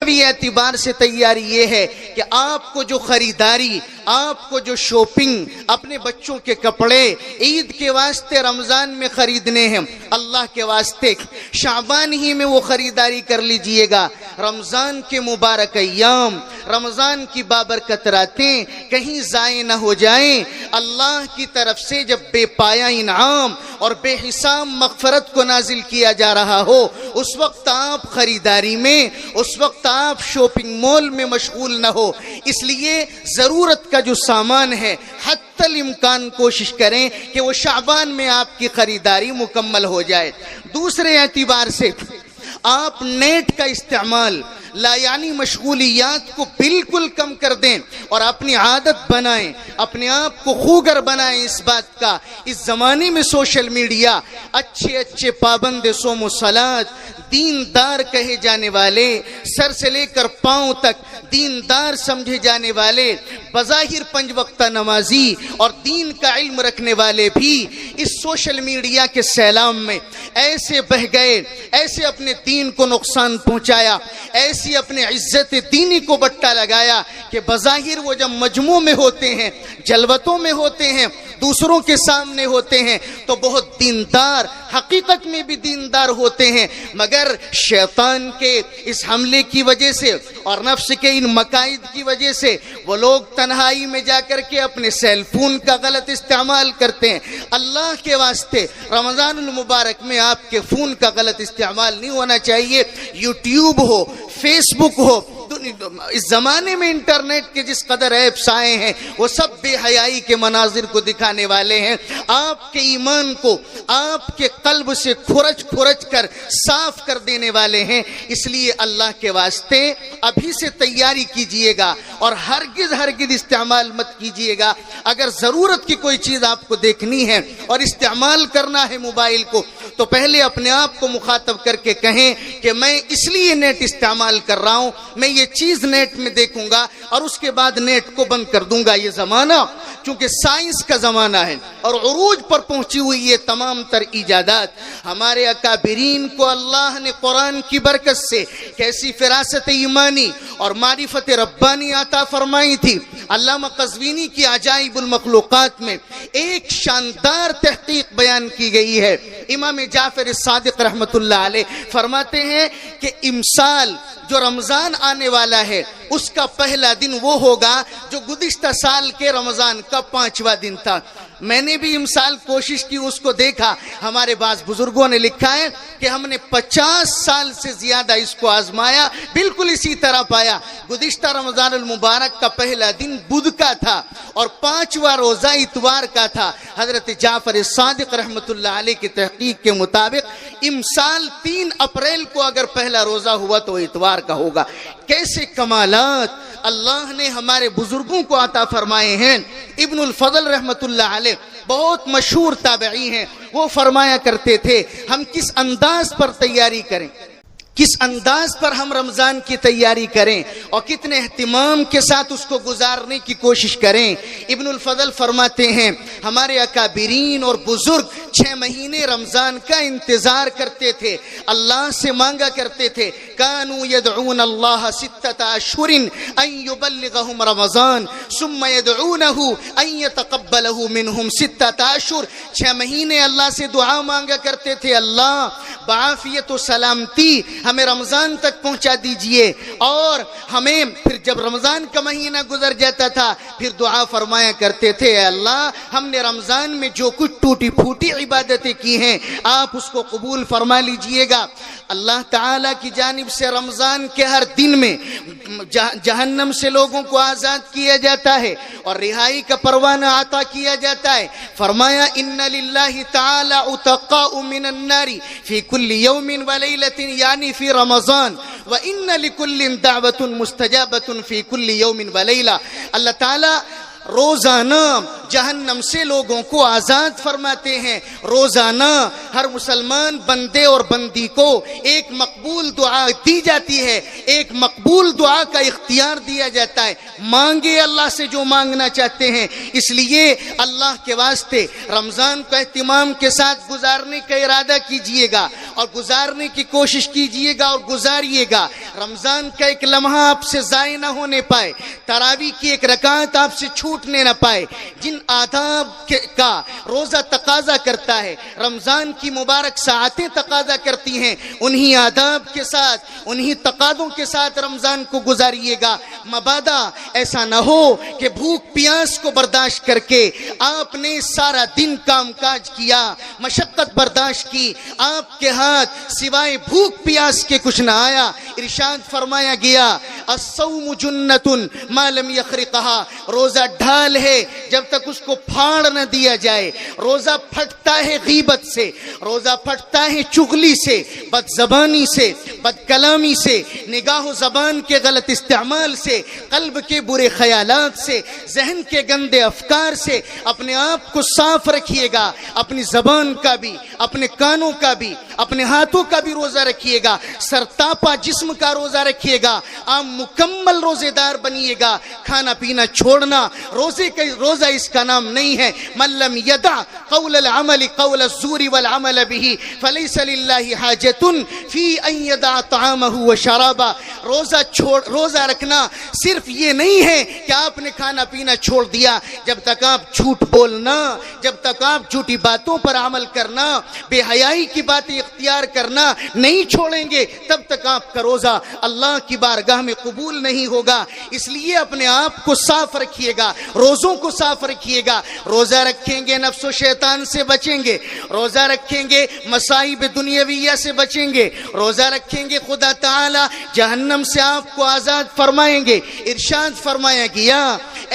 اعتبار سے تیاری یہ ہے کہ آپ کو جو خریداری، آپ کو جو شاپنگ، اپنے بچوں کے کپڑے عید کے واسطے رمضان میں خریدنے ہیں، اللہ کے واسطے شعبان ہی میں وہ خریداری کر لیجئے گا۔ رمضان کے مبارک ایام، رمضان کی بابرکت راتیں کہیں ضائع نہ ہو جائیں۔ اللہ کی طرف سے جب بے پایا انعام اور بے حساب مغفرت کو نازل کیا جا رہا ہو، اس وقت آپ خریداری میں، اس وقت آپ شاپنگ مال میں مشغول نہ ہو۔ اس لیے ضرورت کا جو سامان ہے حتی الامکان کوشش کریں کہ وہ شعبان میں آپ کی خریداری مکمل ہو جائے۔ دوسرے اعتبار سے آپ نیٹ کا استعمال، لا یعنی مشغولیات کو بالکل کم کر دیں اور اپنی عادت بنائیں، اپنے آپ کو خوگر بنائیں اس بات کا۔ اس زمانے میں سوشل میڈیا اچھے پابند صوم و صلات، دیندار کہے جانے والے، سر سے لے کر پاؤں تک دیندار سمجھے جانے والے، بظاہر 5 وقتہ نمازی اور دین کا علم رکھنے والے بھی اس سوشل میڈیا کے سیلاب میں ایسے بہ گئے، ایسے اپنے دین کو نقصان پہنچایا، ایسی اپنے عزت دینی کو بٹا لگایا کہ بظاہر وہ جب مجموع میں ہوتے ہیں، جلوتوں میں ہوتے ہیں، دوسروں کے سامنے ہوتے ہیں تو بہت دیندار، حقیقت میں بھی دیندار ہوتے ہیں، مگر شیطان کے اس حملے کی وجہ سے اور نفس کے ان مقاصد کی وجہ سے وہ لوگ تنہائی میں جا کر کے اپنے سیل فون کا غلط استعمال کرتے ہیں۔ اللہ کے واسطے رمضان المبارک میں آپ کے فون کا غلط استعمال نہیں ہونا چاہیے۔ یوٹیوب ہو، فیس بک ہو، اس زمانے میں انٹرنیٹ کے جس قدر ایپس آئے ہیں وہ سب بے حیائی کے مناظر کو دکھانے والے ہیں، آپ کے ایمان کو آپ کے قلب سے کھرچ کر صاف کر دینے والے ہیں۔ اس لیے اللہ کے واسطے ابھی سے تیاری کیجئے گا اور ہرگز استعمال مت کیجئے گا۔ اگر ضرورت کی کوئی چیز آپ کو دیکھنی ہے اور استعمال کرنا ہے موبائل کو تو پہلے اپنے آپ کو مخاطب کر کے کہیں کہ میں اس لیے نیٹ استعمال کر رہا ہوں، میں یہ چیز نیٹ میں دیکھوں گا اور اس کے بعد نیٹ کو بند کر دوں گا۔ یہ زمانہ چونکہ سائنس کا زمانہ ہے اور عروج پر پہنچی ہوئی یہ تمام تر ایجادات، ہمارے اکابرین کو اللہ نے قرآن کی برکت سے کیسی فراست ایمانی اور معرفت ربانی عطا فرمائی تھی۔ علامہ قزوینی کی عجائب المخلوقات میں ایک شاندار تحقیق بیان کی گئی ہے۔ امام جعفر الصادق رحمت اللہ علیہ فرماتے ہیں کہ امسال جو رمضان آنے والا ہے اس کا پہلا دن وہ ہوگا جو گزشتہ سال کے رمضان کا 5واں دن تھا۔ میں نے بھی امسال کوشش کی، اس کو دیکھا، ہمارے بعض بزرگوں نے لکھا ہے کہ ہم نے 50 سال سے زیادہ اس کو آزمایا، بالکل اسی طرح پایا۔ گزشتہ رمضان المبارک کا پہلا دن بدھ کا تھا اور 5واں روزہ اتوار کا تھا۔ حضرت جعفر صادق رحمت اللہ علیہ کی تحقیق کے مطابق امسال 3 اپریل کو اگر پہلا روزہ ہوا تو اتوار کا ہوگا۔ کیسے کمالات اللہ نے ہمارے بزرگوں کو عطا فرمائے ہیں۔ ابن الفضل رحمت اللہ علیہ بہت مشہور تابعی ہیں، وہ فرمایا کرتے تھے ہم کس انداز پر تیاری کریں، کس انداز پر ہم رمضان کی تیاری کریں اور کتنے اہتمام کے ساتھ اس کو گزارنے کی کوشش کریں۔ ابن الفضل فرماتے ہیں ہمارے اکابرین اور بزرگ 6 مہینے رمضان کا انتظار کرتے تھے، اللہ سے مانگا کرتے تھے۔ کانوا یدعون اللہ 6 اشہر ان یبلغہم رمضان ثم یدعونہ ان یتقبلہ منہم 6 اشہر۔ 6 مہینے اللہ سے دعا مانگا کرتے تھے، اللہ بعافیت و سلامتی ہمیں رمضان تک پہنچا دیجئے، اور ہمیں پھر جب رمضان کا مہینہ گزر جاتا تھا پھر دعا فرمایا کرتے تھے، اے اللہ ہم نے رمضان میں جو کچھ ٹوٹی پھوٹی عبادتیں کی ہیں آپ اس کو قبول فرما لیجئے گا۔ اللہ تعالیٰ کی جانب سے رمضان کے ہر دن میں جہنم سے لوگوں کو آزاد کیا جاتا ہے اور رہائی کا پروانہ عطا کیا جاتا ہے۔ فرمایا ان للہ تعالی عتقاء من النار فی کل یوم ولیلۃ یعنی فی رمضان وان لکل دعوۃ مستجابۃ فی کل یوم ولیلہ۔ اللہ تعالی روزانہ جہنم سے لوگوں کو آزاد فرماتے ہیں۔ روزانہ ہر مسلمان بندے اور بندی کو ایک مقبول دعا دی جاتی ہے، ایک مقبول دعا کا اختیار دیا جاتا ہے، مانگے اللہ سے جو مانگنا چاہتے ہیں۔ اس لیے اللہ کے واسطے رمضان کو اہتمام کے ساتھ گزارنے کا ارادہ کیجئے گا اور گزارنے کی کوشش کیجئے گا اور گزاریے گا۔ رمضان کا ایک لمحہ آپ سے ضائع نہ ہونے پائے، تراویح کی ایک رکعت آپ سے چھوٹنے نہ پائے۔ جن آداب کا روزہ تقاضا کرتا ہے، رمضان کی مبارک ساعتیں تقاضا کرتی ہیں، انہی آداب کے ساتھ، انہی تقاضوں کے ساتھ رمضان کو گزاریے گا۔ مبادا ایسا نہ ہو کہ بھوک پیاس کو برداشت کر کے آپ نے سارا دن کام کاج کیا، مشقت برداشت کی، آپ کے ہاتھ سوائے بھوک پیاس کے کچھ نہ آیا۔ ارشاد فرمایا گیا الصوم جنۃ ما لم یخرقها، روزہ ڈھال ہے جب تک اس کو پھاڑ نہ دیا جائے۔ روزہ پھٹتا ہے غیبت سے، روزہ پھٹتا ہے چغلی سے، بد زبانی سے، بد کلامی سے، نگاہ و زبان کے غلط استعمال سے، قلب کے برے خیالات سے، ذہن کے گندے افکار سے۔ اپنے آپ کو صاف رکھیے گا، اپنی زبان کا بھی، اپنے کانوں کا بھی، اپنے ہاتھوں کا بھی روزہ رکھیے گا، سرتاپا جسم کا روزہ رکھیے گا، آپ مکمل روزے دار بنیے گا۔ کھانا پینا چھوڑنا روزہ اس کا نام نہیں ہے۔ من لم یدع قول العمل قول الزور والعمل به فليس لله حاجة في ان يدع طعامه وشرابه۔ روزہ رکھنا صرف یہ نہیں ہے کہ آپ نے کھانا پینا چھوڑ دیا۔ جب تک آپ جھوٹ بولنا، جب تک آپ جھوٹی باتوں پر عمل کرنا، بے حیائی کی باتیں اختیار کرنا نہیں چھوڑیں گے، تب تک آپ کا روزہ اللہ کی بارگاہ میں قبول نہیں ہوگا۔ اس لیے اپنے آپ کو صاف رکھیے گا، روزوں کو صاف رکھیے گا۔ روزہ رکھیں گے نفس و شیطان سے بچیں گے، روزہ رکھیں گے مصائب دنیاویہ سے بچیں گے، روزہ رکھیں گے خدا تعالی جہنم سے آپ کو آزاد فرمائیں گے۔ ارشاد فرمایا گیا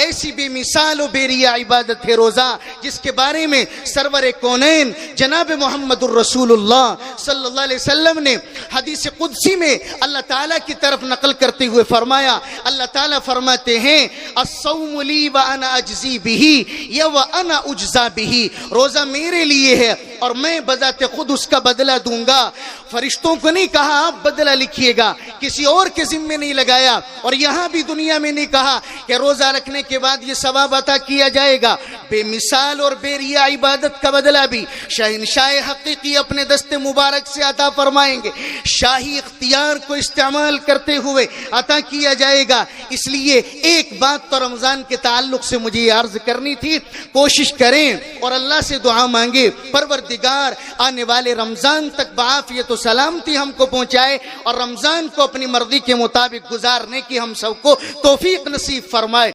ایسی بے مثال و بے ریا عبادت ہے روزہ، جس کے بارے میں سرور کونین جناب محمد الرسول اللہ صلی اللہ علیہ وسلم نے حدیث قدسی میں اللہ تعالیٰ کی طرف نقل کرتے ہوئے فرمایا، اللہ تعالیٰ فرماتے ہیں الصوم لی وانا اجزی بہ یا وانا اجزا بہ، روزہ میرے لیے ہے اور میں بذات خود اس کا بدلہ دوں گا۔ فرشتوں کو نہیں کہا آپ بدلہ لکھیے گا، کسی اور کے ذمے نہیں لگایا، اور یہاں بھی دنیا میں نہیں کہا کہ روزہ رکھنے کے بعد یہ ثواب عطا کیا جائے گا۔ بے مثال اور بے ریا عبادت کا بدلہ بھی شہنشاہ حقیقی اپنے دست مبارک سے عطا فرمائیں گے، شاہی اختیار کو استعمال کرتے ہوئے عطا کیا جائے گا۔ اس لیے ایک بات تو رمضان کے تعلق سے مجھے یہ عرض کرنی تھی، کوشش کریں اور اللہ سے دعا مانگے پروردگار آنے والے رمضان تک بعافیت و سلامتی ہم کو پہنچائے اور رمضان کو اپنی مرضی کے مطابق گزارنے کی ہم سب کو توفیق نصیب فرمائے۔